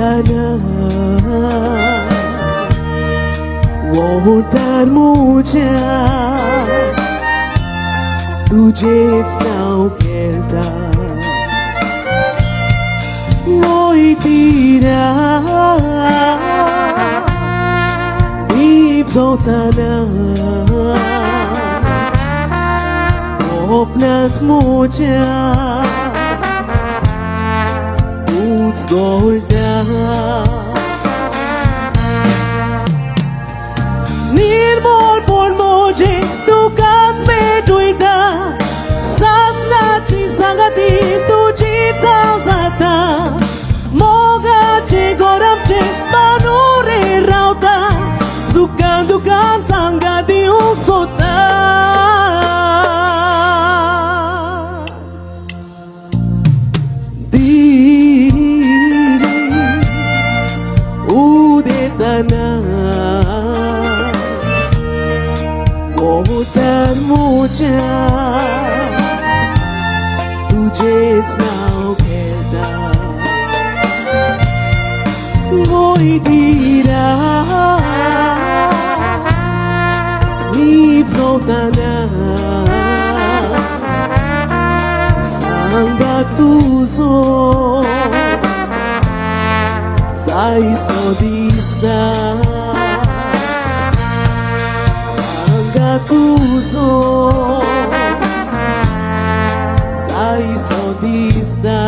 voltana voltar mucha तुझेच नाव खेळता मोहितीरा दीप झोताना स्वप्नात मोच्या तूच गोलटा निर्मोल पण मोजे तुकाच भेटुयता सासनाची संगती तुझी जाव जाता मोगाचे गौरवचे मानुरे रावता सुखान दुखान सांगा दिवंक सोदता उदेताना voltar mucha तुझेच नाव घेता मोहितीरा दीप झोताना सांगा तुझो जायसो दिसता तुझो जायसो दिसता